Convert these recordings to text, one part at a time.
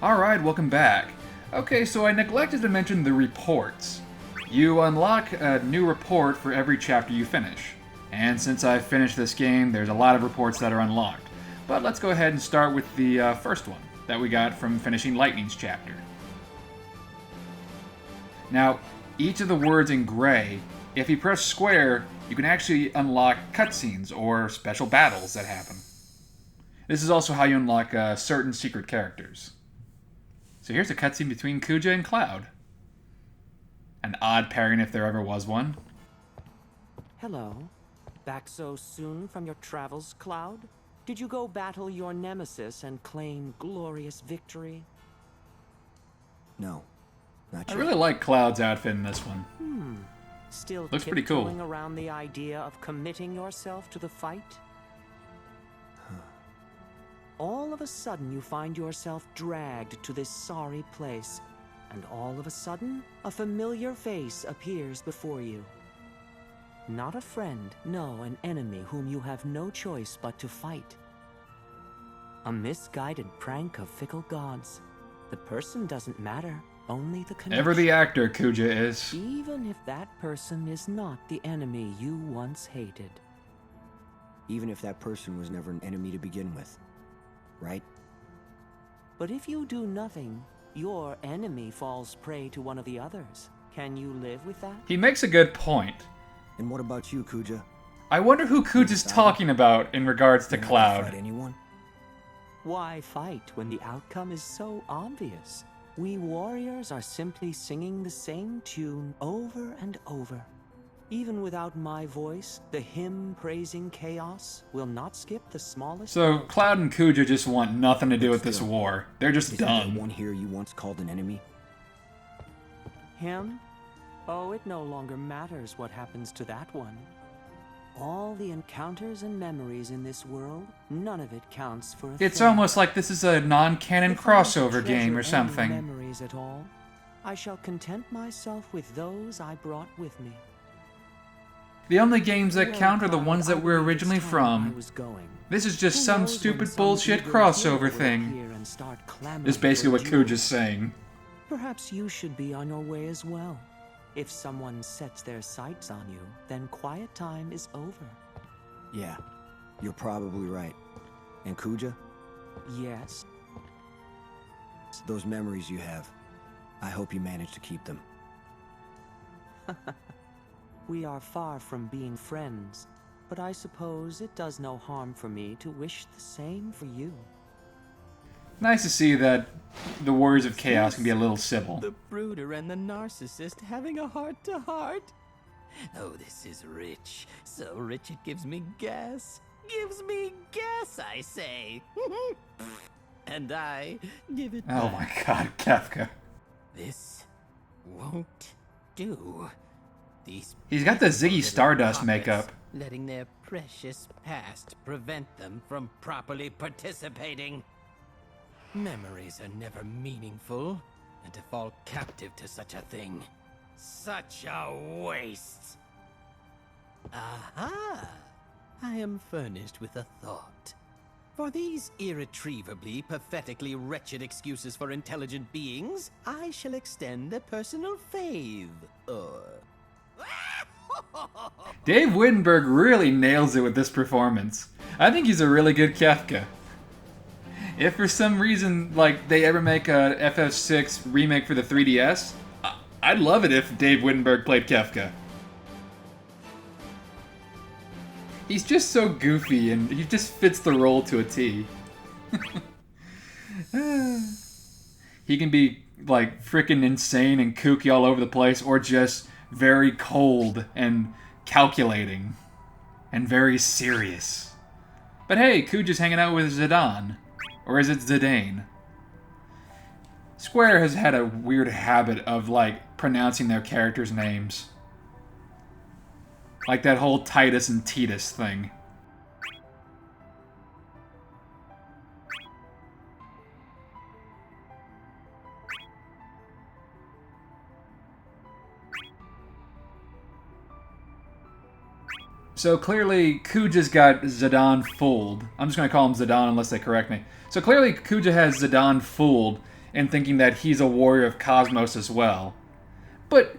Alright, welcome back. Okay, so I neglected to mention the reports. You unlock a new report for every chapter you finish. And since I've finished this game, there's a lot of reports that are unlocked. But let's go ahead and start with the first one that we got from finishing Lightning's chapter. Now, each of the words in gray, if you press square, you can actually unlock cutscenes or special battles that happen. This is also how you unlock certain secret characters. So here's a cutscene between Kuja and Cloud. An odd pairing if there ever was one. Hello. Back so soon from your travels, Cloud? Did you go battle your nemesis and claim glorious victory? No, not I yet. really like Cloud's outfit in this one. Still Looks pretty cool. tiptoeing around the idea of committing yourself to the fight? All of a sudden you find yourself dragged to this sorry place, and all of a sudden a familiar face appears before you. Not a friend, no, an enemy whom you have no choice but to fight. A misguided prank of fickle gods. The person doesn't matter, only the connection. Ever the actor, Kuja is. Even if that person is not the enemy you once hated. Even if that person was never an enemy to begin with. Right? But if you do nothing, your enemy falls prey to one of the others. Can you live with that? He makes a good point. And what about you, Kuja? I wonder who Kuja's talking about in regards to You never Cloud. fight anyone? Why fight when the outcome is so obvious? We warriors are simply singing the same tune over and over. Even without my voice, the hymn praising chaos will not skip the smallest. So note. Cloud and Kuja just want nothing to do with this Still, war. They're just Is there done. one here you once called an enemy? Him? Oh, it no longer matters what happens to that one. All the encounters and memories in this world, none of it counts for a It's thing. almost like this is a non-canon If I am to crossover game or treasure any something. memories at all, I shall content myself with those I brought with me. The only games that Well, count are the Cloud, ones I that we're believe it's originally time I from. was going. This is just Who some knows when stupid some bullshit evil crossover hero will thing. appear and start clamoring Is basically for what duel. Kuja's saying. Perhaps you should be on your way as well. If someone sets their sights on you, then quiet time is over. Yeah, you're probably right. And Kuja, Yes. those memories you have, I hope you manage to keep them. We are far from being friends, but I suppose it does no harm for me to wish the same for you. Nice to see that the Warriors of Chaos can be a little civil. The brooder and the narcissist having a heart-to-heart. Oh, this is rich. So rich it gives me gas. Gives me gas, I say. And I give it Oh back. my god, Kefka. This won't do. These He's got the pitiful Ziggy little Stardust puppets, makeup. letting their precious past prevent them from properly participating. Memories are never meaningful, and to fall captive to such a thing, such a waste. Aha! I am furnished with a thought. For these irretrievably, pathetically wretched excuses for intelligent beings, I shall extend a personal favor. Dave Wittenberg really nails it with this performance. I think he's a really good Kefka. If for some reason, like, they ever make a FF6 remake for the 3DS, I'd love it if Dave Wittenberg played Kefka. He's just so goofy, and he just fits the role to a T. He can be, like, freaking insane and kooky all over the place, or just very cold and calculating. And very serious. But hey, Kuja's hanging out with Zidane. Or is it Zidane? Square has had a weird habit of, like, pronouncing their characters' names. Like that whole Titus and Titus thing. So clearly, Kuja's got Zidane fooled. I'm just going to call him Zidane unless they correct me. So clearly, Kuja has Zidane fooled, and thinking that he's a warrior of Cosmos as well. But,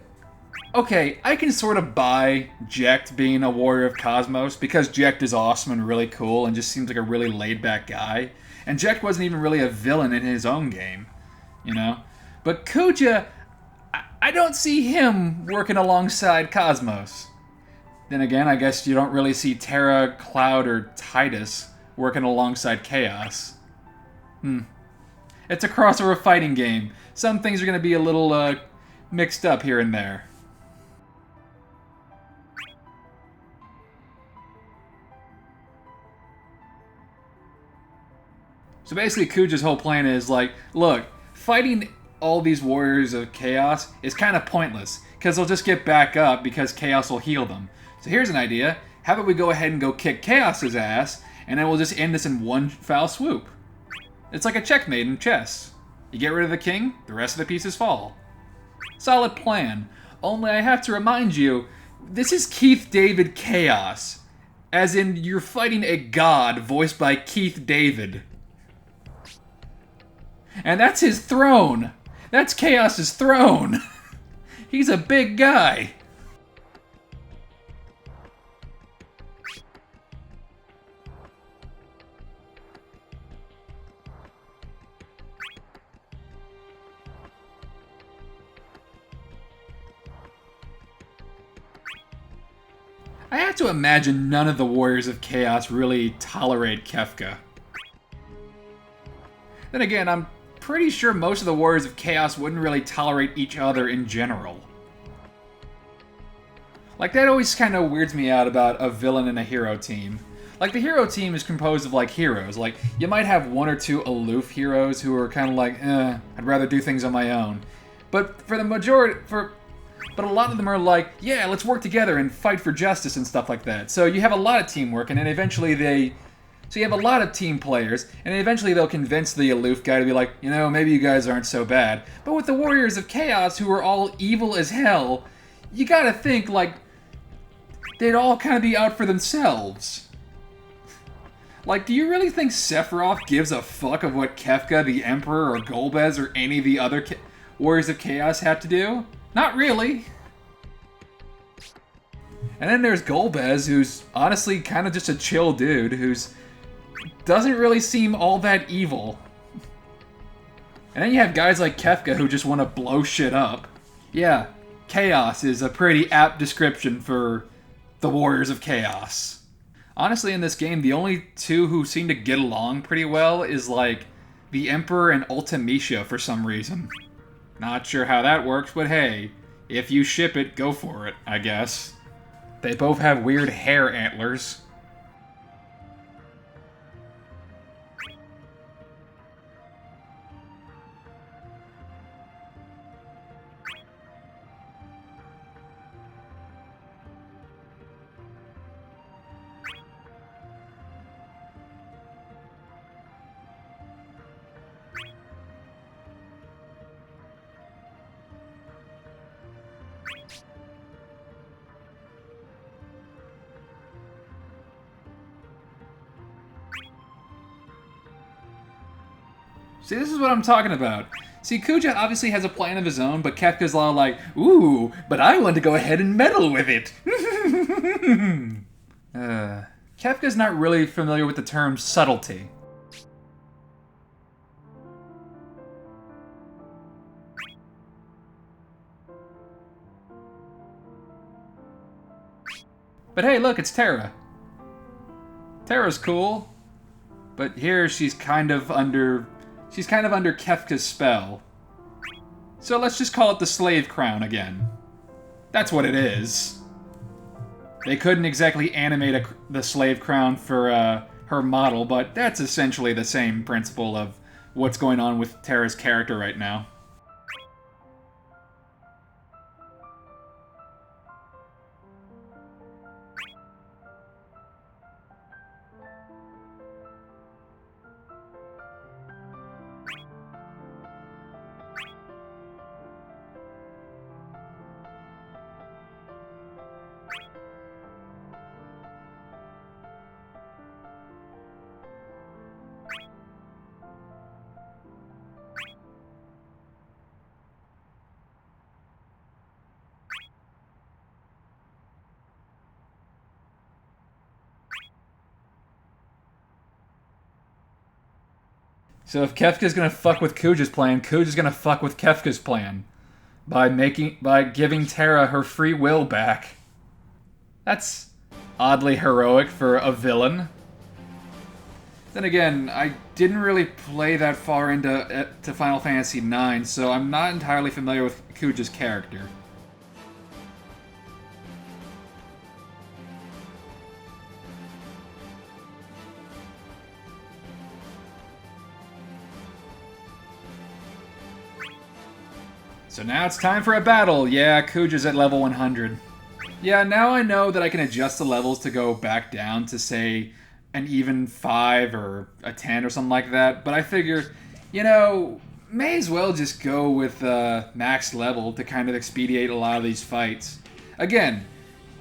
okay, I can sort of buy Jecht being a warrior of Cosmos because Jecht is awesome and really cool and just seems like a really laid-back guy. And Jecht wasn't even really a villain in his own game, you know? But Kuja, I don't see him working alongside Cosmos. Then again, I guess you don't really see Terra, Cloud, or Titus working alongside Chaos. It's a crossover fighting game. Some things are going to be a little mixed up here and there. So basically, Kuja's whole plan is like, look, fighting all these warriors of Chaos is kind of pointless, because they'll just get back up because Chaos will heal them. So here's an idea. How about we go ahead and go kick Chaos's ass, and then we'll just end this in one foul swoop. It's like a checkmate in chess. You get rid of the king, the rest of the pieces fall. Solid plan. Only I have to remind you, this is Keith David Chaos. As in, you're fighting a god voiced by Keith David. And that's his throne. That's Chaos's throne. He's a big guy. I have to imagine none of the Warriors of Chaos really tolerate Kefka. Then again, I'm pretty sure most of the Warriors of Chaos wouldn't really tolerate each other in general. Like, that always kind of weirds me out about a villain and a hero team. Like, the hero team is composed of, like, heroes. Like, you might have one or two aloof heroes who are kind of like, I'd rather do things on my own. But for the majority, but a lot of them are like, yeah, let's work together and fight for justice and stuff like that. So you have a lot of teamwork, and then eventually so you have a lot of team players, and then eventually they'll convince the aloof guy to be like, you know, maybe you guys aren't so bad. But with the Warriors of Chaos, who are all evil as hell, you gotta think, like, they'd all kind of be out for themselves. Like, do you really think Sephiroth gives a fuck of what Kefka, the Emperor, or Golbez, or any of the other Warriors of Chaos have to do? Not really. And then there's Golbez, who's honestly kind of just a chill dude, who's doesn't really seem all that evil. And then you have guys like Kefka who just want to blow shit up. Yeah, Chaos is a pretty apt description for the Warriors of Chaos. Honestly, in this game, the only two who seem to get along pretty well is, like, the Emperor and Ultimecia for some reason. Not sure how that works, but hey, if you ship it, go for it, I guess. They both have weird hair antlers. See, this is what I'm talking about. See, Kuja obviously has a plan of his own, but Kefka's all like, ooh, but I want to go ahead and meddle with it. Kefka's not really familiar with the term subtlety. But hey, look, it's Terra. Terra's cool, but here she's kind of under Kefka's spell. So let's just call it the Slave Crown again. That's what it is. They couldn't exactly animate the Slave Crown for her model, but that's essentially the same principle of what's going on with Terra's character right now. So if Kefka's gonna fuck with Kuja's plan, Kuja's gonna fuck with Kefka's plan. By giving Terra her free will back. That's oddly heroic for a villain. Then again, I didn't really play that far into to Final Fantasy IX, so I'm not entirely familiar with Kuja's character. So now it's time for a battle. Yeah, Kuja's at level 100. Yeah, now I know that I can adjust the levels to go back down to, say, an even 5 or a 10 or something like that. But I figure, you know, may as well just go with max level to kind of expedite a lot of these fights. Again,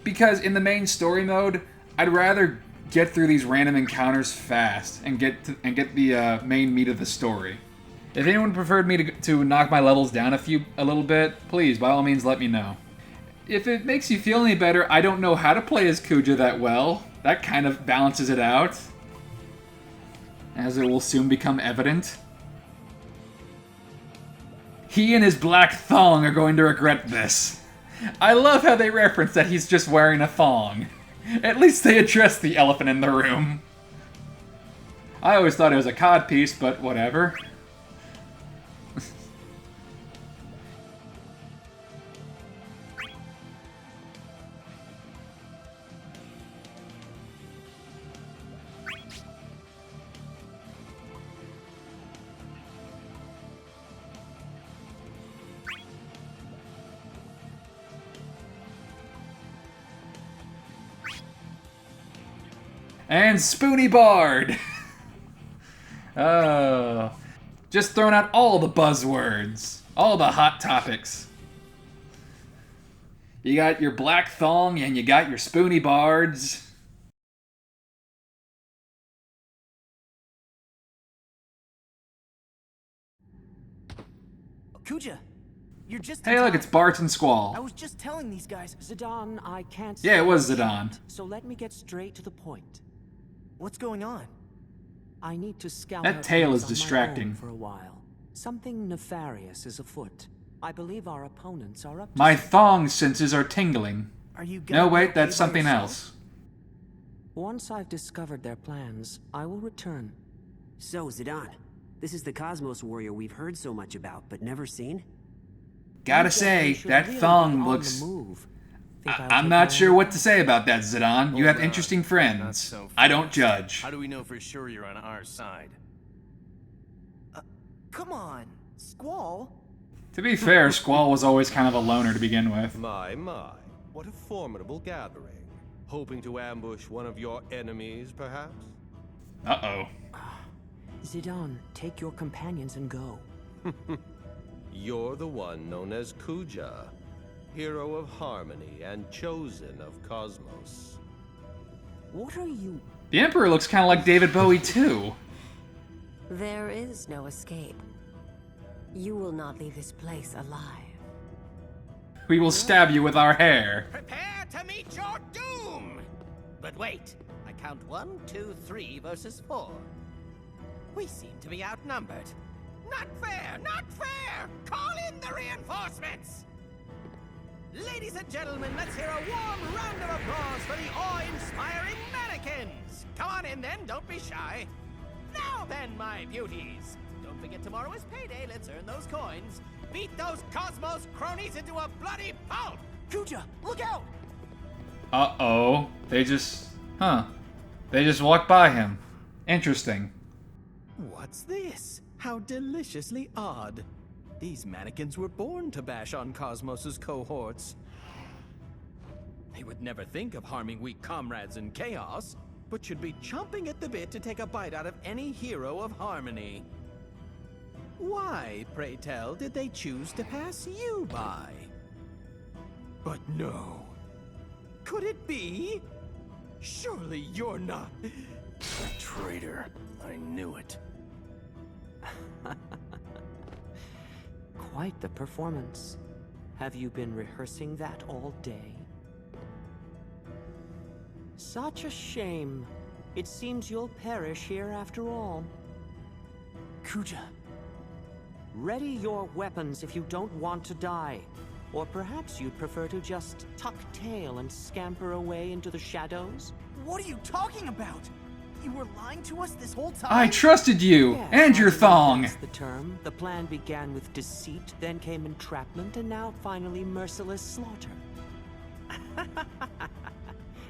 because in the main story mode, I'd rather get through these random encounters fast and get the main meat of the story. If anyone preferred me to knock my levels down a little bit, please, by all means, let me know. If it makes you feel any better, I don't know how to play as Kuja that well. That kind of balances it out, as it will soon become evident. He and his black thong are going to regret this. I love how they reference that he's just wearing a thong. At least they address the elephant in the room. I always thought it was a codpiece, but whatever. And Spoony Bard! Oh. Just throwing out all the buzzwords. All the hot topics. You got your black thong and you got your Spoony Bards. Kuja, you're just. Hey, look, it's Bart and Squall. I was just telling these guys. Zidane, I can't. Yeah, it was Zidane. So let me get straight to the point. What's going on? I need to scout. That out tail things is on my distracting. own for a while. Something nefarious is afoot. I believe our opponents are up to My something. thong senses are tingling. Are you No, gonna wait, go that's play by something yourself? else. Once I've discovered their plans, I will return. So, Zidane, this is the Cosmos Warrior we've heard so much about, but never seen? Gotta You say, should that really be thong on looks... the move. Think I'll I'm take not my sure own what to say about that, Zidane. You have Hold on. interesting Not friends. so I don't fast. judge. How do we know for sure you're on our side? Come on, Squall. To be fair, Squall was always kind of a loner to begin with. My, what a formidable gathering. Hoping to ambush one of your enemies, perhaps? Uh-oh. Zidane, take your companions and go. You're the one known as Kuja, hero of harmony and chosen of Cosmos. What are you? The Emperor looks kind of like David Bowie, too. There is no escape. You will not leave this place alive. We will stab you with our hair. Prepare to meet your doom! But wait, I count 1, 2, 3 versus 4. We seem to be outnumbered. Not fair! Not fair! Call in the reinforcements! Ladies and gentlemen, let's hear a warm round of applause for the awe-inspiring mannequins! Come on in then, don't be shy. Now then, my beauties! Don't forget tomorrow is payday, let's earn those coins. Beat those Cosmos cronies into a bloody pulp! Kuja, look out! Uh-oh. They just walked by him. Interesting. What's this? How deliciously odd. These mannequins were born to bash on Cosmos's cohorts. They would never think of harming weak comrades in chaos, but should be chomping at the bit to take a bite out of any hero of harmony. Why, pray tell, did they choose to pass you by? But no. Could it be? Surely you're not... Traitor. I knew it. Quite the performance. Have you been rehearsing that all day? Such a shame. It seems you'll perish here after all. Kuja. Ready your weapons if you don't want to die. Or perhaps you'd prefer to just tuck tail and scamper away into the shadows? What are you talking about? You were lying to us this whole time? I trusted you Yes, and your I believe thong. that's the term. The plan began with deceit, then came entrapment, and now finally merciless slaughter.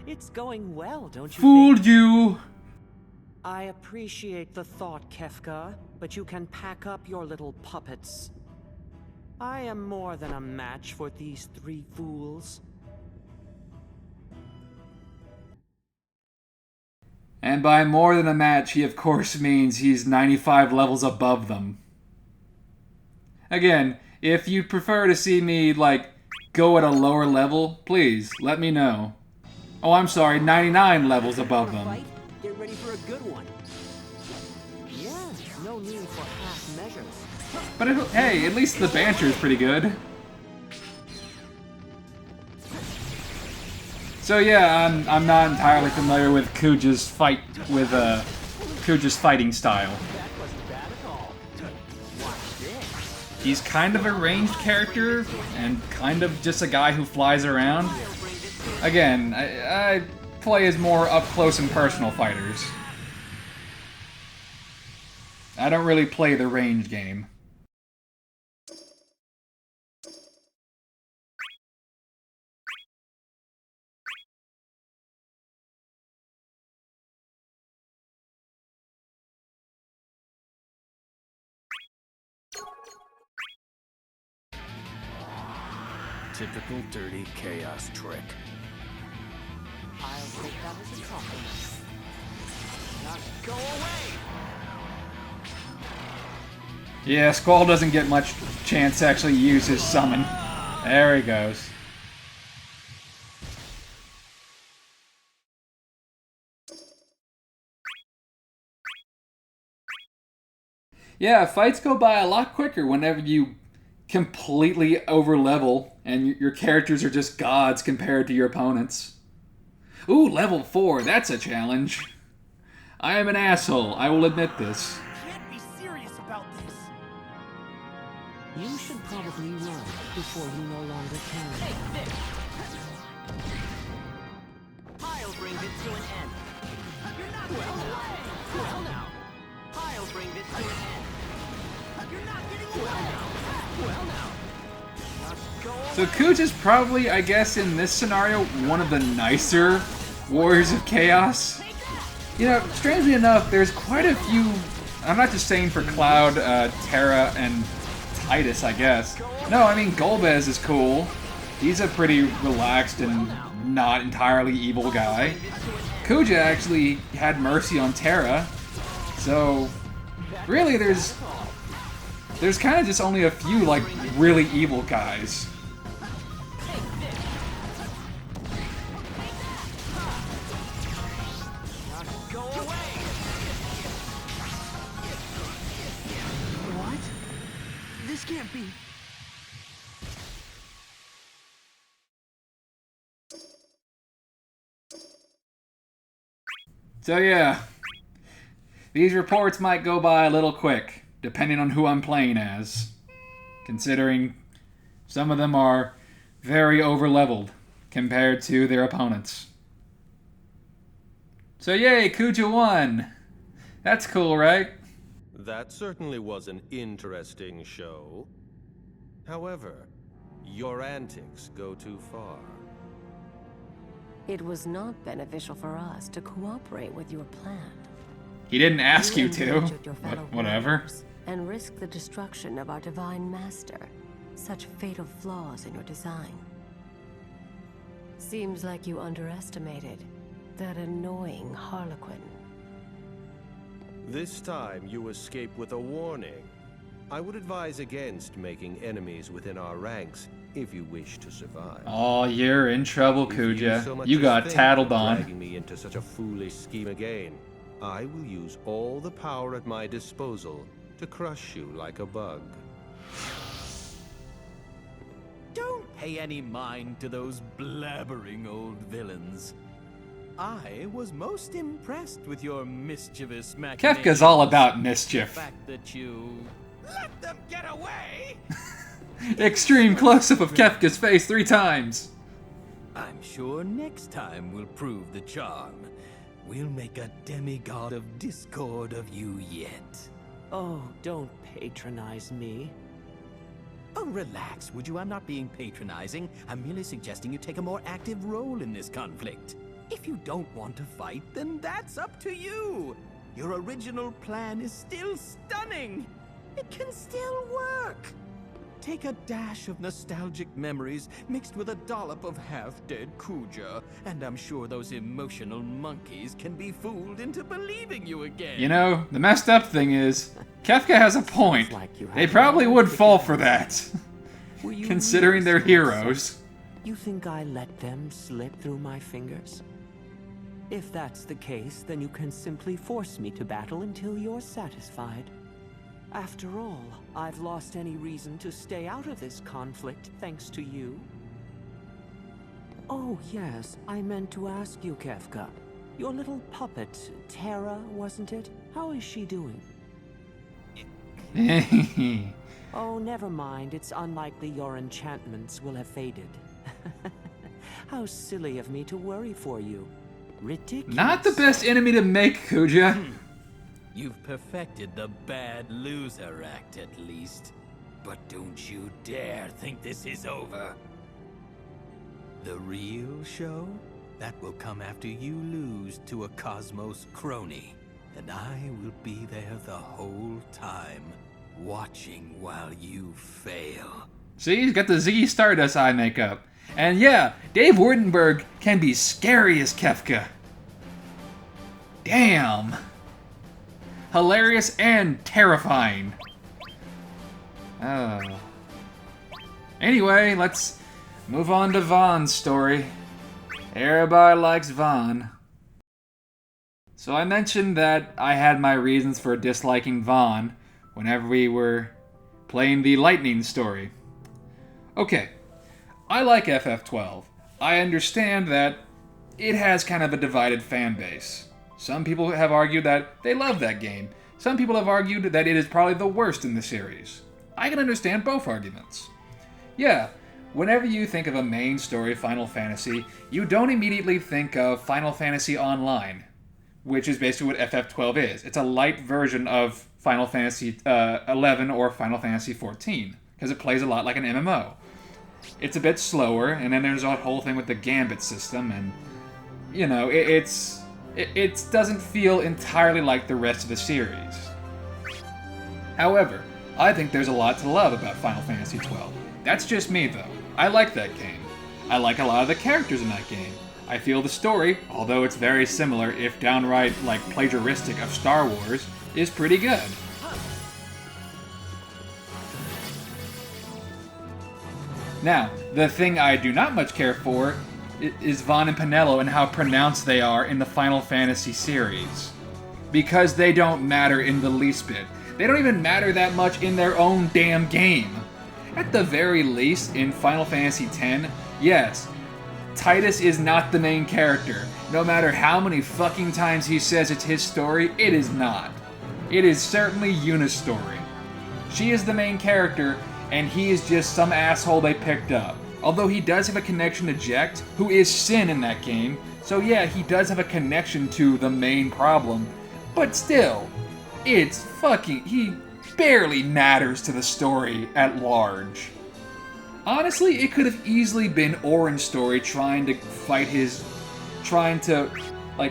It's going well, don't you Fooled think? you. I appreciate the thought, Kefka, but you can pack up your little puppets. I am more than a match for these three fools. And by more than a match, he of course means he's 95 levels above them. Again, if you prefer to see me, like, go at a lower level, please, let me know. Oh, I'm sorry, 99 levels above them. Fight? Get ready for a good one. Yes, no need for half measures. But hey, at least the banter is pretty good. So yeah, I'm not entirely familiar with Kuja's fighting style. That wasn't bad at all. Watch this. He's kind of a ranged character and kind of just a guy who flies around. Again, I play as more up close and personal fighters. I don't really play the range game. Typical dirty chaos trick. I'll take that as a compliment. Now go away! Yeah, Squall doesn't get much chance to actually use his summon. There he goes. Yeah, fights go by a lot quicker whenever you completely over-level and your characters are just gods compared to your opponents. Ooh, level 4, that's a challenge. I am an asshole, I will admit this. You can't be serious about this. You should probably run before you no longer can. I'll bring this to an end. You're not getting away. Well now. I'll bring this to an end. You're not getting away. Well now. So Kuja's probably, I guess, in this scenario, one of the nicer Warriors of Chaos. You know, strangely enough, there's quite a few... I'm not just saying for Cloud, Terra, and Titus, I guess. No, I mean, Golbez is cool. He's a pretty relaxed and not entirely evil guy. Kuja actually had mercy on Terra. So, really, there's kind of just only a few, like, really evil guys. What? This can't be. So yeah, these reports might go by a little quick, depending on who I'm playing as, considering some of them are very over-leveled compared to their opponents. So yay, Kuja won! That's cool, right? That certainly was an interesting show. However, your antics go too far. It was not beneficial for us to cooperate with your plan. He didn't ask you to, endangered your fellow but whatever. warriors and risked the destruction of our divine master. Such fatal flaws in your design. Seems like you underestimated that annoying Harlequin. This time you escape with a warning. I would advise against making enemies within our ranks if you wish to survive. Oh, you're in trouble, If you so Kuja. much You as got think tattled of on. dragging me into such a foolish scheme again, I will use all the power at my disposal to crush you like a bug. Don't pay any mind to those blabbering old villains. I was most impressed with your mischievous Kefka's machinations. all about The mischief. fact that you let them get away. Extreme close-up of Kefka's face 3 times. I'm sure next time we'll prove the charm. We'll make a demigod of discord of you yet. Oh, don't patronize me. Oh, relax, would you? I'm not being patronizing. I'm merely suggesting you take a more active role in this conflict. If you don't want to fight, then that's up to you. Your original plan is still stunning. It can still work. Take a dash of nostalgic memories mixed with a dollop of half-dead Kuja, and I'm sure those emotional monkeys can be fooled into believing you again. You know, the messed up thing is, Kefka has a point. Like you have They probably no would fall particular- for that, Were you considering they're really so heroes. You think I let them slip through my fingers? If that's the case, then you can simply force me to battle until you're satisfied. After all, I've lost any reason to stay out of this conflict thanks to you. Oh yes, I meant to ask you, Kefka. Your little puppet, Terra, wasn't it? How is she doing? Oh, never mind. It's unlikely your enchantments will have faded. How silly of me to worry for you. Ridiculous. Not the best enemy to make, Kuja. You've perfected the bad loser act at least. But don't you dare think this is over. The real show? That will come after you lose to a Cosmos crony. And I will be there the whole time, watching while you fail. See, he's got the Ziggy Stardust eye makeup. And yeah, Dave Wurtenberg can be scary as Kefka. Damn. Hilarious and terrifying. Oh. Anyway, let's move on to Vaan's story. Everybody likes Vaan. So I mentioned that I had my reasons for disliking Vaan whenever we were playing the Lightning story. Okay, I like FF12. I understand that it has kind of a divided fan base. Some people have argued that they love that game. Some people have argued that it is probably the worst in the series. I can understand both arguments. Yeah, whenever you think of a main story Final Fantasy, you don't immediately think of Final Fantasy Online, which is basically what FF12 is. It's a light version of Final Fantasy 11 or Final Fantasy 14, because it plays a lot like an MMO. It's a bit slower, and then there's that whole thing with the Gambit system, and, you know, it doesn't feel entirely like the rest of the series. However, I think there's a lot to love about Final Fantasy XII. That's just me, though. I like that game. I like a lot of the characters in that game. I feel the story, although it's very similar, if downright, like, plagiaristic of Star Wars, is pretty good. Now, the thing I do not much care for is Vaan and Penelo and how pronounced they are in the Final Fantasy series. Because they don't matter in the least bit. They don't even matter that much in their own damn game. At the very least, in Final Fantasy X, yes, Titus is not the main character. No matter how many fucking times he says it's his story, it is not. It is certainly Yuna's story. She is the main character, and he is just some asshole they picked up. Although he does have a connection to Jecht, who is Sin in that game, so yeah, he does have a connection to the main problem, but still, it's fucking... he barely matters to the story at large. Honestly, it could have easily been Auron's story trying to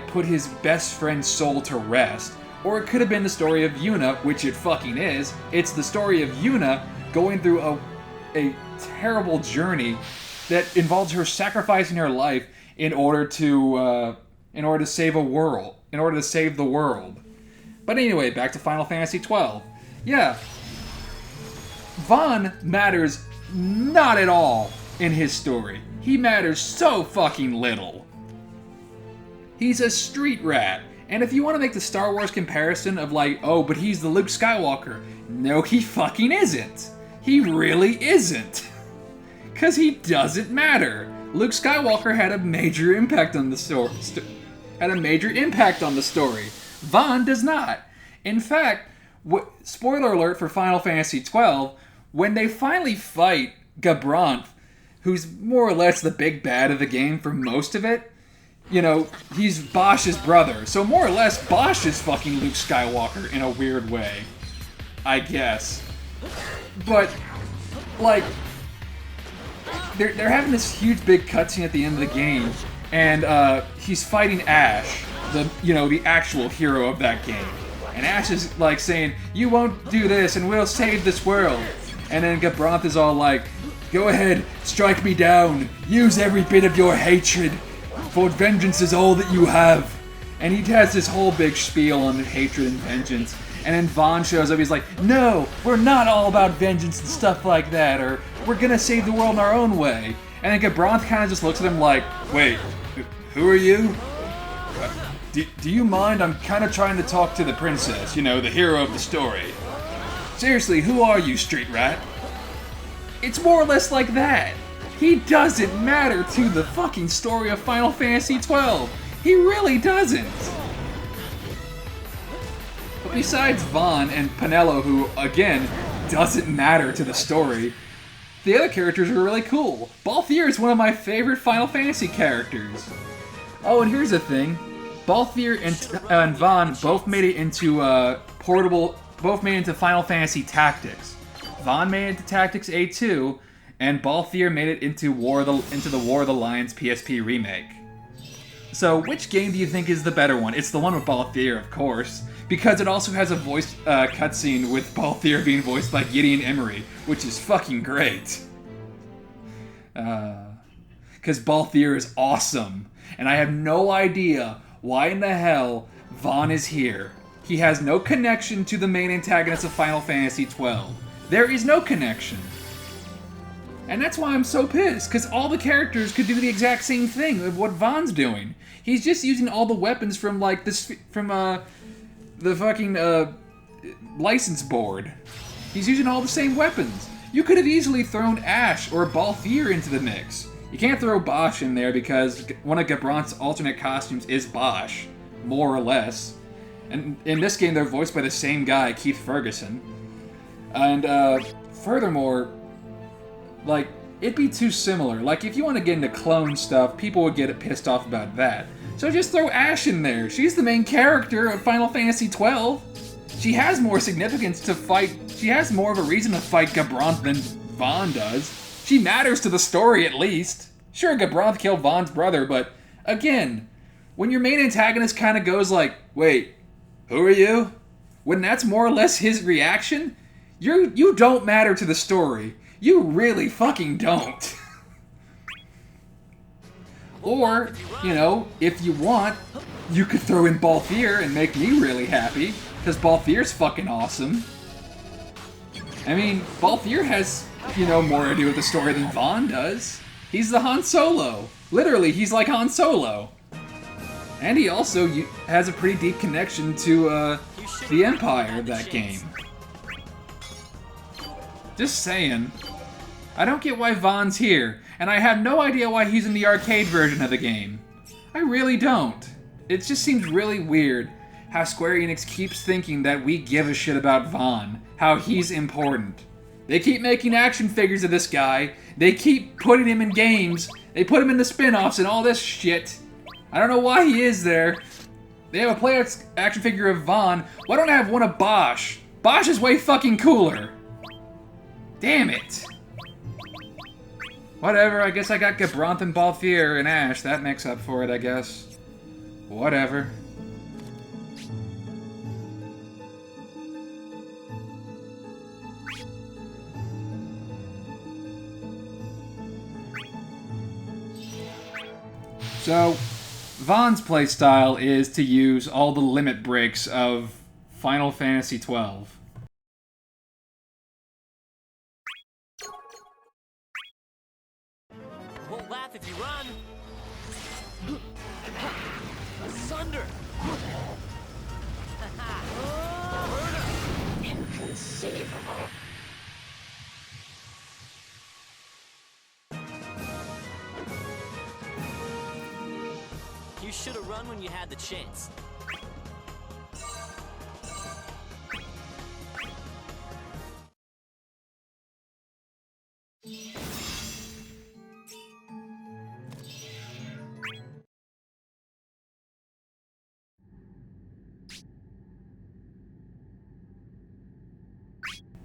put his best friend's soul to rest, or it could have been the story of Yuna, which it fucking is. It's the story of Yuna going through a terrible journey that involves her sacrificing her life in order to save the world. But anyway, back to Final Fantasy XII. Yeah, Vaan matters not at all in his story. He matters so fucking little. He's a street rat. And if you want to make the Star Wars comparison of like, oh, but he's the Luke Skywalker. No, he fucking isn't. He really isn't. Because he doesn't matter. Luke Skywalker had a major impact on the story. had a major impact on the story. Vaan does not. In fact, spoiler alert for Final Fantasy XII, when they finally fight Gabranth, who's more or less the big bad of the game for most of it, you know, he's Bosch's brother. So more or less, Bosch is fucking Luke Skywalker in a weird way. I guess. But, like, they're having this huge big cutscene at the end of the game, and he's fighting Ash, the actual hero of that game. And Ash is like saying, "You won't do this, and we'll save this world." And then Gabranth is all like, "Go ahead, strike me down. Use every bit of your hatred, for vengeance is all that you have." And he has this whole big spiel on hatred and vengeance. And then Vaan shows up, he's like, "No, we're not all about vengeance and stuff like that, or we're gonna save the world in our own way." And then Gabranth kind of just looks at him like, "Wait, who are you? Do you mind? I'm kind of trying to talk to the princess, the hero of the story. Seriously, who are you, street rat?" It's more or less like that. He doesn't matter to the fucking story of Final Fantasy XII. He really doesn't. But besides Vaan and Penelo, who, again, doesn't matter to the story, the other characters are really cool. Balthier is one of my favorite Final Fantasy characters. Oh, and here's the thing. Balthier and Vaan both made it into both made it into Final Fantasy Tactics. Vaan made it into Tactics A2, and Balthier made it into the War of the Lions PSP remake. So, which game do you think is the better one? It's the one with Balthier, of course, because it also has a voice cutscene with Balthier being voiced by Gideon Emery, which is fucking great. Because Balthier is awesome, and I have no idea why in the hell Vaan is here. He has no connection to the main antagonist of Final Fantasy XII. There is no connection. And that's why I'm so pissed, because all the characters could do the exact same thing of what Vaan's doing. He's just using all the weapons from, like, the fucking, license board. He's using all the same weapons. You could have easily thrown Ash or Balthier into the mix. You can't throw Bosch in there because one of Gabranth's alternate costumes is Bosch, more or less. And in this game, they're voiced by the same guy, Keith Ferguson. And, furthermore, like, it'd be too similar. Like, if you want to get into clone stuff, people would get pissed off about that. So just throw Ash in there. She's the main character of Final Fantasy XII. She has more significance to fight. She has more of a reason to fight Gabranth than Vaan does. She matters to the story, at least. Sure, Gabranth killed Vaan's brother, but, again, when your main antagonist kind of goes like, "Wait, who are you?" When that's more or less his reaction, you don't matter to the story. You really fucking don't. Or, if you want, you could throw in Balthier and make me really happy, because Balthier's fucking awesome. I mean, Balthier has, more to do with the story than Vaan does. He's the Han Solo. Literally, he's like Han Solo. And he also has a pretty deep connection to the Empire of that game. Just saying. I don't get why Vaan's here, and I have no idea why he's in the arcade version of the game. I really don't. It just seems really weird how Square Enix keeps thinking that we give a shit about Vaan, how he's important. They keep making action figures of this guy, they keep putting him in games, they put him in the spin-offs and all this shit. I don't know why he is there. They have a play action figure of Vaan, why don't I have one of Bosch? Bosch is way fucking cooler. Damn it. Whatever, I guess I got Gabranth and Balthier and Ash. That makes up for it, I guess. Whatever. So, Vaan's playstyle is to use all the limit breaks of Final Fantasy XII. Won't laugh if you run. Asunder. Inconceivable. You should have run when you had the chance.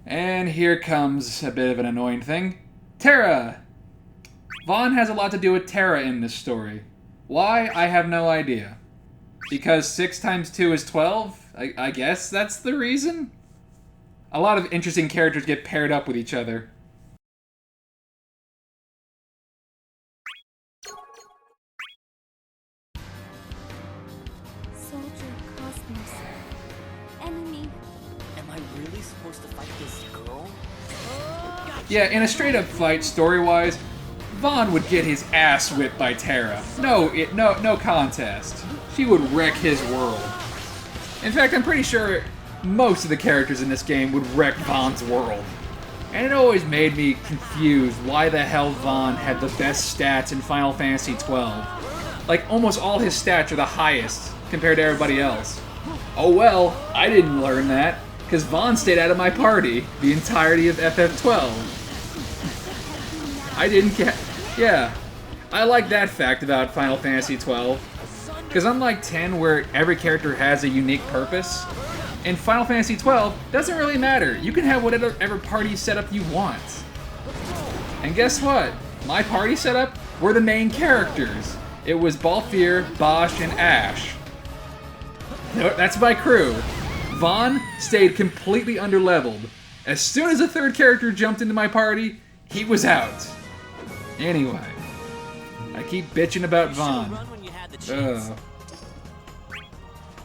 And here comes a bit of an annoying thing. Terra! Vaan has a lot to do with Terra in this story. Why? I have no idea. Because 6 times 2 is 12? I guess that's the reason? A lot of interesting characters get paired up with each other. Soldier Cosmos. Enemy. Am I really supposed to fight this girl? Yeah, in a straight-up fight, story-wise, Vaan would get his ass whipped by Terra. No contest. She would wreck his world. In fact, I'm pretty sure most of the characters in this game would wreck Vaan's world. And it always made me confused why the hell Vaan had the best stats in Final Fantasy XII. Like, almost all his stats are the highest compared to everybody else. Oh well, I didn't learn that, because Vaan stayed out of my party the entirety of FF12. I didn't get... Yeah. I like that fact about Final Fantasy XII. Because unlike 10, where every character has a unique purpose, in Final Fantasy XII, doesn't really matter. You can have whatever party setup you want. And guess what? My party setup were the main characters. It was Balthier, Bosch, and Ash. That's my crew. Vaan stayed completely underleveled. As soon as a third character jumped into my party, he was out. Anyway, I keep bitching about Vaan. Ugh.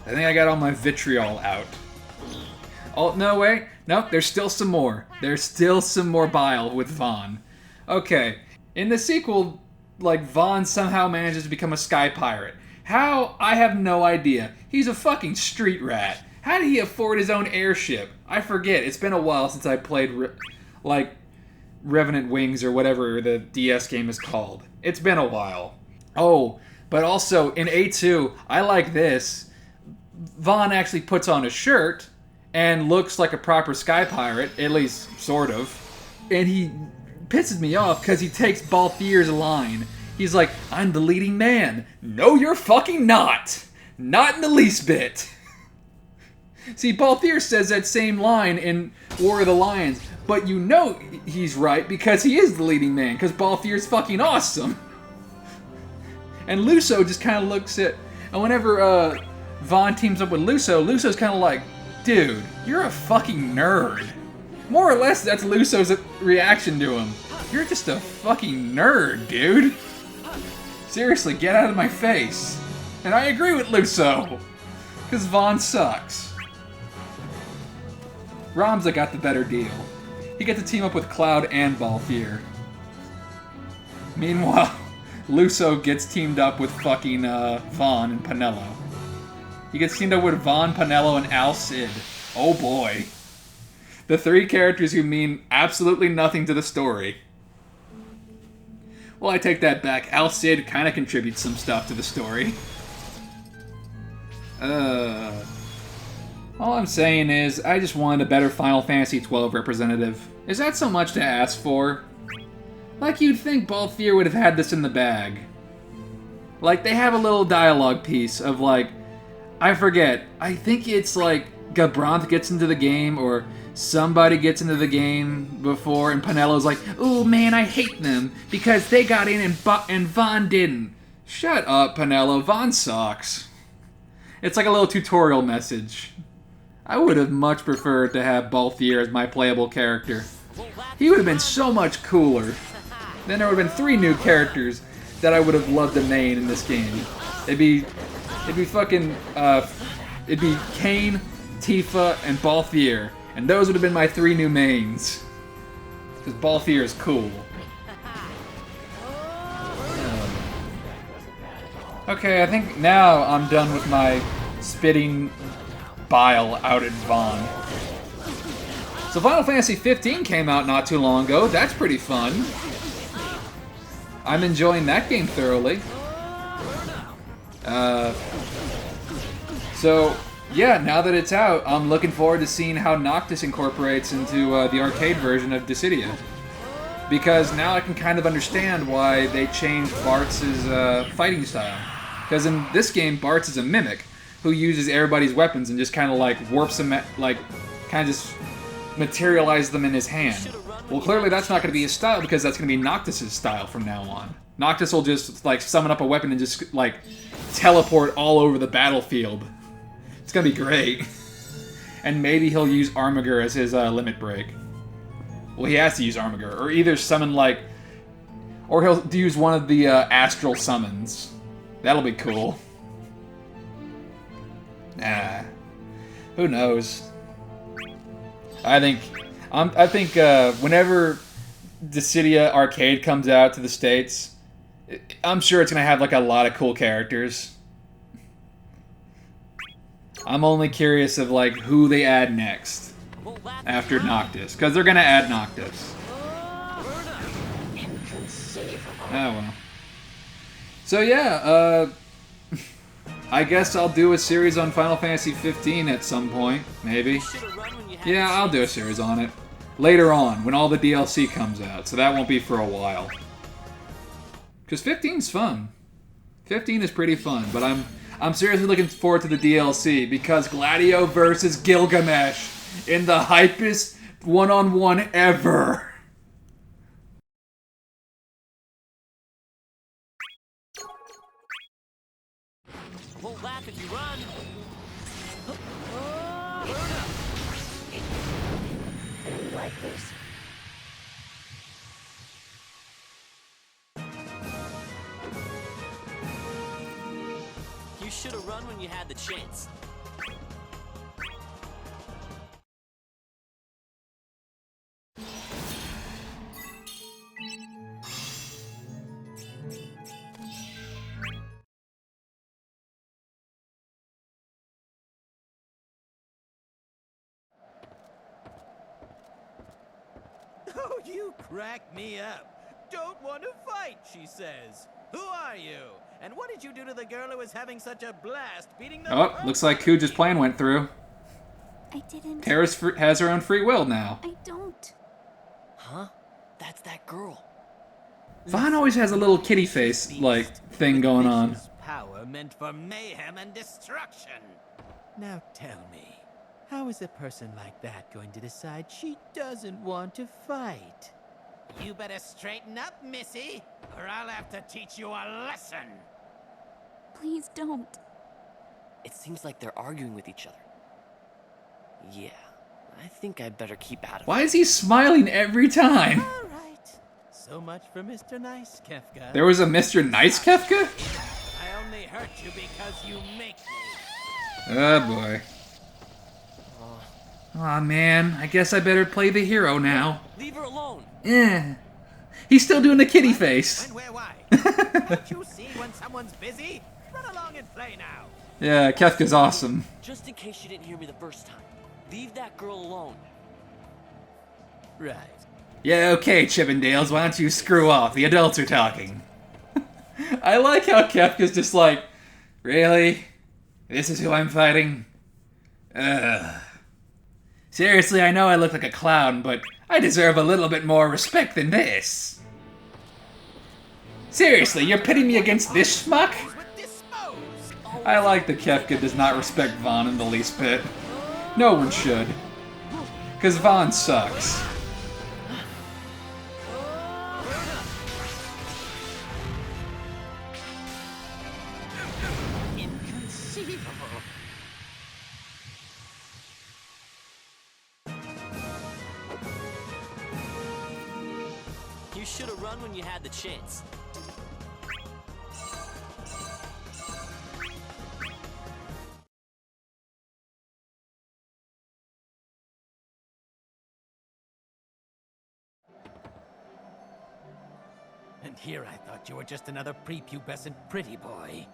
I think I got all my vitriol out. Oh, no, wait. No, there's still some more. There's still some more bile with Vaan. Okay, in the sequel, like, Vaan somehow manages to become a sky pirate. How? I have no idea. He's a fucking street rat. How did he afford his own airship? I forget. It's been a while since I played, Revenant Wings or whatever the DS game is called. It's been a while. Oh, but also in A2, I like this. Vaan actually puts on a shirt and looks like a proper sky pirate, at least sort of. And he pisses me off because he takes Balthier's line. He's like, "I'm the leading man." No, you're fucking not. Not in the least bit. See, Balthier says that same line in War of the Lions, but you know he's right because he is the leading man, because Balthier's fucking awesome. And Luso just kind of looks at... And whenever Vaan teams up with Luso, Luso's kind of like, "Dude, you're a fucking nerd." More or less, that's Luso's reaction to him. You're just a fucking nerd, dude. Seriously, get out of my face. And I agree with Luso. Because Vaan sucks. Ramza got the better deal. He got to team up with Cloud and Balthier. Meanwhile, Luso gets teamed up with fucking Vaan and Pinello. He gets teamed up with Vaan, Pinello, and Al Cid. Oh boy. The 3 characters who mean absolutely nothing to the story. Well, I take that back. Al Cid kind of contributes some stuff to the story. All I'm saying is, I just wanted a better Final Fantasy XII representative. Is that so much to ask for? Like, you'd think Balthier would have had this in the bag. Like, they have a little dialogue piece of, like, I forget, I think it's like Gabranth gets into the game, or somebody gets into the game before, and Pinello's like, "Oh man, I hate them, because they got in and Vaan didn't." Shut up, Pinello, Vaan sucks. It's like a little tutorial message. I would have much preferred to have Balthier as my playable character. He would have been so much cooler. Then there would have been 3 new characters that I would have loved to main in this game. It'd be fucking, it'd be Kain, Tifa, and Balthier. And those would have been my 3 new mains. Because Balthier is cool. Okay, I think now I'm done with my spitting bile out at Vaan. So Final Fantasy 15 came out not too long ago. That's pretty fun. I'm enjoying that game thoroughly. So, yeah, now that it's out, I'm looking forward to seeing how Noctis incorporates into the arcade version of Dissidia. Because now I can kind of understand why they changed Bart's fighting style. Because in this game, Bart's is a mimic who uses everybody's weapons and just kind of like warps them, like kind of just materializes them in his hand. Well, clearly that's not going to be his style because that's going to be Noctis' style from now on. Noctis will just like summon up a weapon and just like teleport all over the battlefield. It's going to be great. And maybe he'll use Armiger as his limit break. Well, he has to use Armiger, or either summon like, or he'll use one of the astral summons. That'll be cool. Nah, who knows? I think whenever Dissidia Arcade comes out to the States, I'm sure it's gonna have like a lot of cool characters. I'm only curious of like who they add next after Noctis, because they're gonna add Noctis. Oh well. So yeah, I guess I'll do a series on Final Fantasy 15 at some point, maybe. Yeah, I'll do a series on it later on when all the DLC comes out, so that won't be for a while. Because 15's fun. 15 is pretty fun, but I'm seriously looking forward to the DLC because Gladio versus Gilgamesh in the hypest one-on-one ever. Won't laugh if you run. Like this. You should have run when you had the chance. Oh, you crack me up. Don't want to fight, she says. Who are you? And what did you do to the girl who was having such a blast beating the... Oh, looks like Kuja's plan went through. I didn't. Terrace has her own free will now. I don't. Huh? That's that girl. Vaan always has a little kitty face, like, thing going on. Power meant for mayhem and destruction. Now tell me, how is a person like that going to decide she doesn't want to fight? You better straighten up, Missy, or I'll have to teach you a lesson. Please don't. It seems like they're arguing with each other. Yeah, I think I'd better keep out of it. Why is he smiling every time? All right. So much for Mr. Nice Kefka. There was a Mr. Nice Kefka? I only hurt you because you make me. Oh boy. Aw man, I guess I better play the hero now. Leave her alone. Eh. He's still doing the kitty face. When, where, why? Can't you see when someone's busy? Run along and play now. Yeah, Kefka's awesome. Just in case you didn't hear me the first time, leave that girl alone. Right. Yeah, okay, Chippendales, why don't you screw off? The adults are talking. I like how Kefka's just like, really? This is who I'm fighting? Ugh. Seriously, I know I look like a clown, but I deserve a little bit more respect than this. Seriously, you're pitting me against this schmuck? I like that Kefka does not respect Vaan in the least bit. No one should. Because Vaan sucks. Inconceivable. You should have run when you had the chance. And here I thought you were just another prepubescent pretty boy.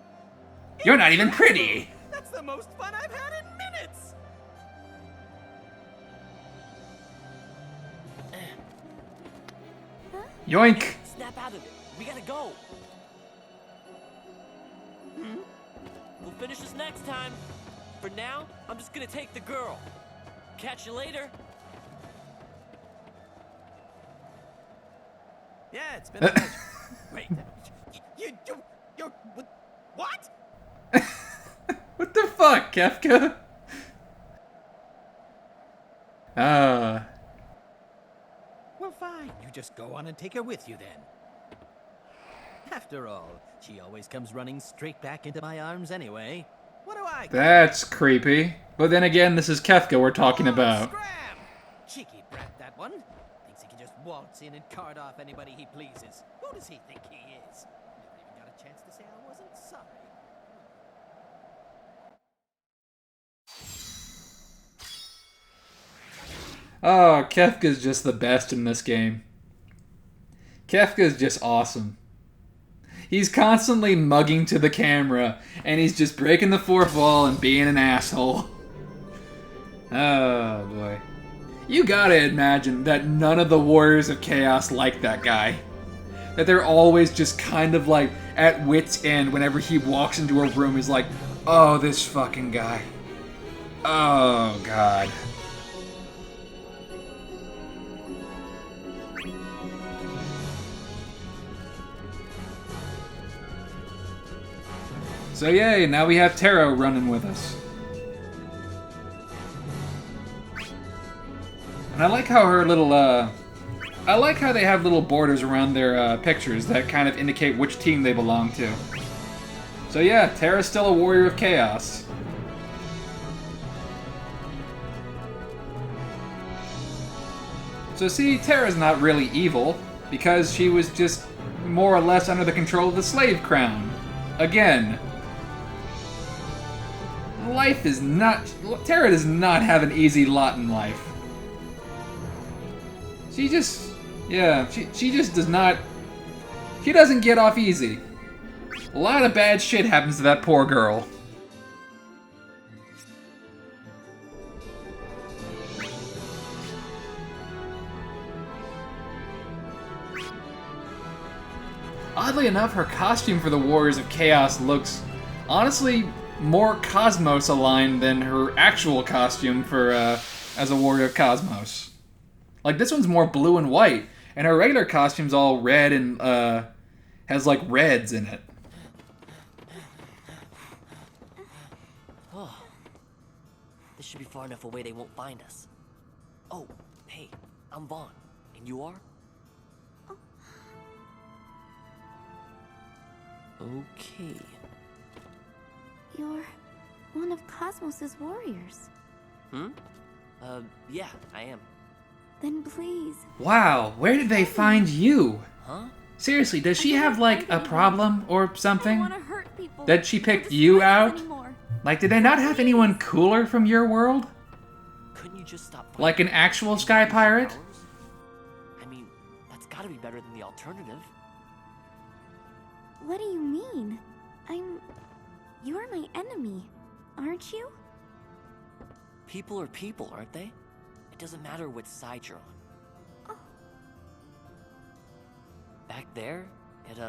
You're not even pretty! That's the most fun I've had in minutes! Yoink! Snap out of it. We gotta go. finish this next time. For now, I'm just gonna take the girl. Catch you later. Yeah, it's been a pleasure. Wait, you're, what? What the fuck, Kefka? Well, fine. You just go on and take her with you then. After all, she always comes running straight back into my arms anyway. What do I? That's creepy. But then again, this is Kefka we're talking about. Scram! Cheeky brat, that one. Thinks he can just waltz in and cart off anybody he pleases. Who does he think he is? Never even got a chance to say I wasn't sorry. Oh, Kefka's just the best in this game. Kefka's just awesome. He's constantly mugging to the camera, and he's just breaking the fourth wall and being an asshole. Oh, boy. You gotta imagine that none of the Warriors of Chaos like that guy. That they're always just kind of like at wit's end whenever he walks into a room. He's like, oh, this fucking guy. Oh, God. So yay, now we have Taro running with us. And I like how her little, I like how they have little borders around their pictures that kind of indicate which team they belong to. So yeah, Tara's still a Warrior of Chaos. So see, Tara's not really evil, because she was just more or less under the control of the Slave Crown. Again. Life is not... Tara does not have an easy lot in life. She just... Yeah, she just does not... She doesn't get off easy. A lot of bad shit happens to that poor girl. Oddly enough, her costume for the Warriors of Chaos looks, honestly, more Cosmos aligned than her actual costume for as a Warrior of Cosmos. Like, this one's more blue and white, and her regular costume's all red and has like reds in it. Oh. This should be far enough away they won't find us. Oh, hey, I'm Vaan. And you are? Okay. You're one of Cosmos's warriors. Yeah, I am. Then please. Wow, where did they find you? Huh? Seriously, does she have like a problem or I don't something? want to hurt people. That she or picked destroy you us out? anymore. Like, did they not have anyone cooler from your world? Couldn't you just stop Like an actual sky pirate? I mean, that's gotta be better than the alternative. What do you mean? You're my enemy, aren't you? People are people, aren't they? It doesn't matter what side you're on. Oh. Back there, it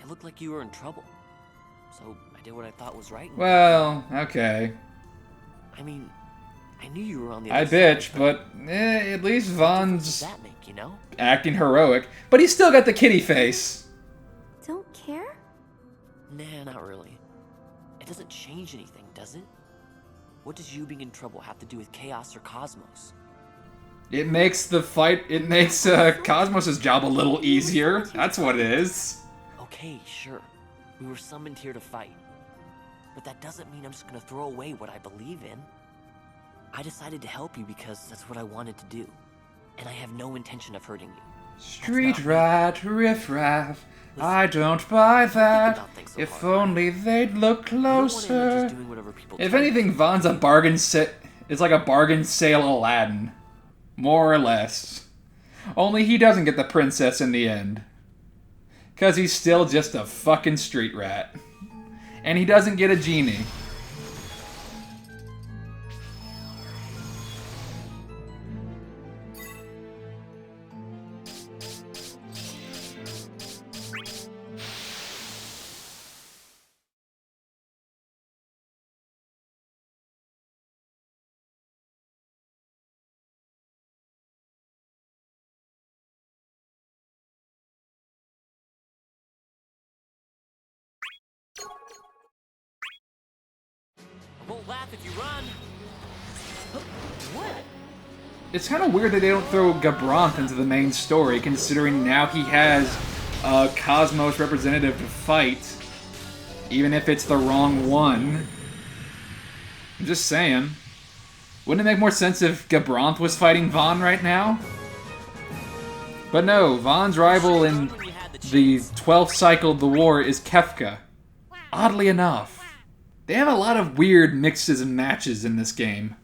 looked like you were in trouble. So I did what I thought was right. Well, okay. I mean, I knew you were on the I other side. bitch, but at least What difference Vaughn's does that make, you know? acting heroic. But he's still got the kitty face. Don't care? Nah, not really. It doesn't change anything, does it? What does you being in trouble have to do with Chaos or Cosmos? It makes the fight, it makes Cosmos' job a little easier. That's what it is. Okay, sure. We were summoned here to fight. But that doesn't mean I'm just gonna throw away what I believe in. I decided to help you because that's what I wanted to do. And I have no intention of hurting you. Street rat, riff-raff, I don't buy that. If only they'd look closer. If anything, Vaughn's a bargain it's like a bargain sale Aladdin. More or less. Only he doesn't get the princess in the end. 'Cause he's still just a fucking street rat. And he doesn't get a genie. I won't laugh if you run. What? It's kind of weird that they don't throw Gabranth into the main story, considering now he has a Cosmos representative to fight, even if it's the wrong one. I'm just saying. Wouldn't it make more sense if Gabranth was fighting Vaan right now? But no, Vaan's rival in the 12th cycle of the war is Kefka. Oddly enough. They have a lot of weird mixes and matches in this game.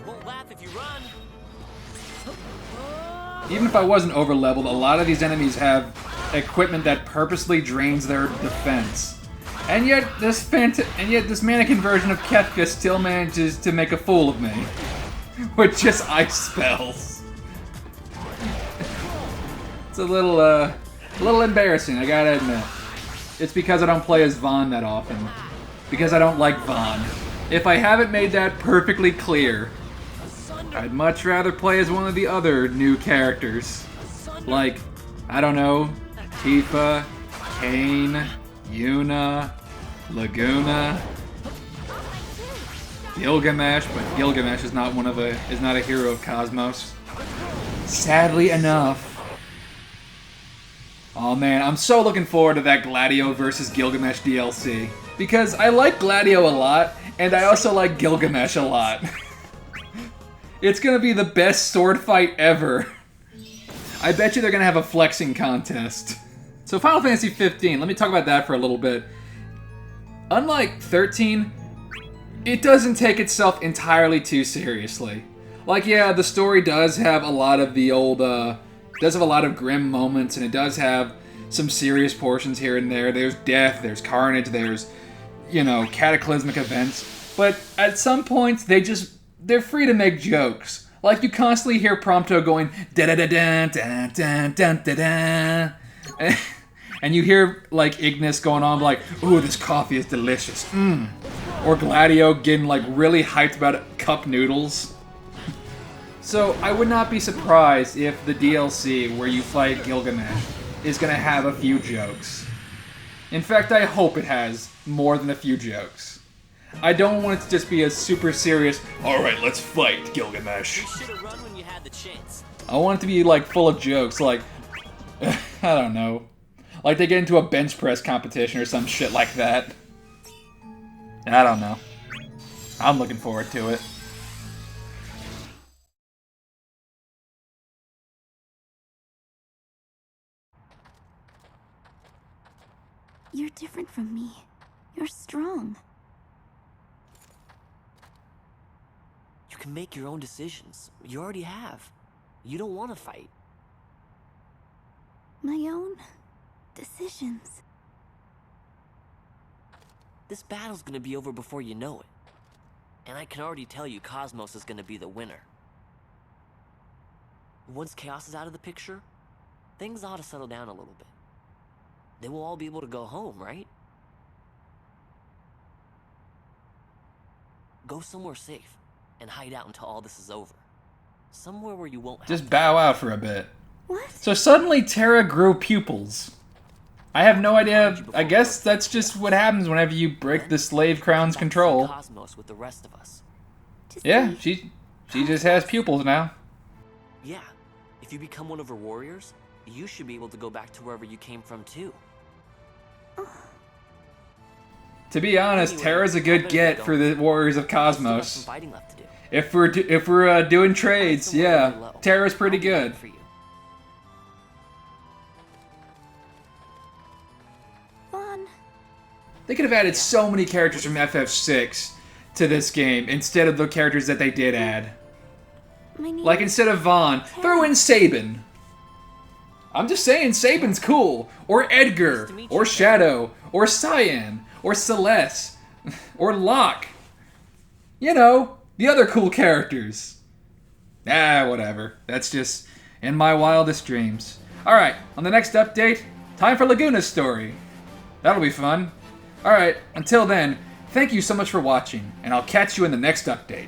Won't laugh if you run. Even if I wasn't over-leveled, a lot of these enemies have equipment that purposely drains their defense. And yet this mannequin version of Kefka still manages to make a fool of me. With just ice spells. It's a little embarrassing, I gotta admit. It's because I don't play as Vaan that often. Because I don't like Vaan. If I haven't made that perfectly clear, I'd much rather play as one of the other new characters. Like, I don't know, Tifa, Kain, Yuna, Laguna, Gilgamesh, but Gilgamesh is not a hero of Cosmos. Sadly enough. Oh man, I'm so looking forward to that Gladio versus Gilgamesh DLC. Because I like Gladio a lot, and I also like Gilgamesh a lot. It's gonna be the best sword fight ever. I bet you they're gonna have a flexing contest. So Final Fantasy 15, let me talk about that for a little bit. Unlike 13, it doesn't take itself entirely too seriously. Like, yeah, the story does have a lot of the old, does have a lot of grim moments, and it does have some serious portions here and there. There's death, there's carnage, there's, you know, cataclysmic events. But at some points, they're free to make jokes. Like, you constantly hear Prompto going da-da-da-da-da-da-da-da-da. And you hear, like, Ignis going on like, ooh, this coffee is delicious. Or Gladio getting, like, really hyped about cup noodles. So, I would not be surprised if the DLC where you fight Gilgamesh is gonna have a few jokes. In fact, I hope it has more than a few jokes. I don't want it to just be a super serious, alright, let's fight, Gilgamesh. You should have run when you had the chance. I want it to be, like, full of jokes, like, I don't know. Like they get into a bench press competition or some shit like that. I don't know. I'm looking forward to it. You're different from me. You're strong. You can make your own decisions. You already have. You don't want to fight. My own decisions. This battle's gonna be over before you know it. And I can already tell you Cosmos is gonna be the winner. Once Chaos is out of the picture, things ought to settle down a little bit. Then we'll all be able to go home, right? Go somewhere safe and hide out until all this is over. Somewhere where you won't have Just bow out for a bit. What? So suddenly Terra grew pupils. I have no idea. I guess that's just what happens whenever you break the slave crown's control. Cosmos with the rest of us. Yeah, she just has pupils now. Yeah, if you become one of her warriors, you should be able to go back to wherever you came from too. To be honest, Terra's a good get for the Warriors of Cosmos. If we're doing trades, yeah, Terra's pretty good. Vaan. They could have added so many characters from FF6 to this game instead of the characters that they did add. My name Like, instead of Vaan, throw in Sabin. I'm just saying, Sabin's cool. Or Edgar. Or Shadow. Or Cyan. Or Celeste. Or Locke. You know, the other cool characters. Whatever. That's just in my wildest dreams. Alright, on the next update, time for Laguna's story. That'll be fun. Alright, until then, thank you so much for watching, and I'll catch you in the next update.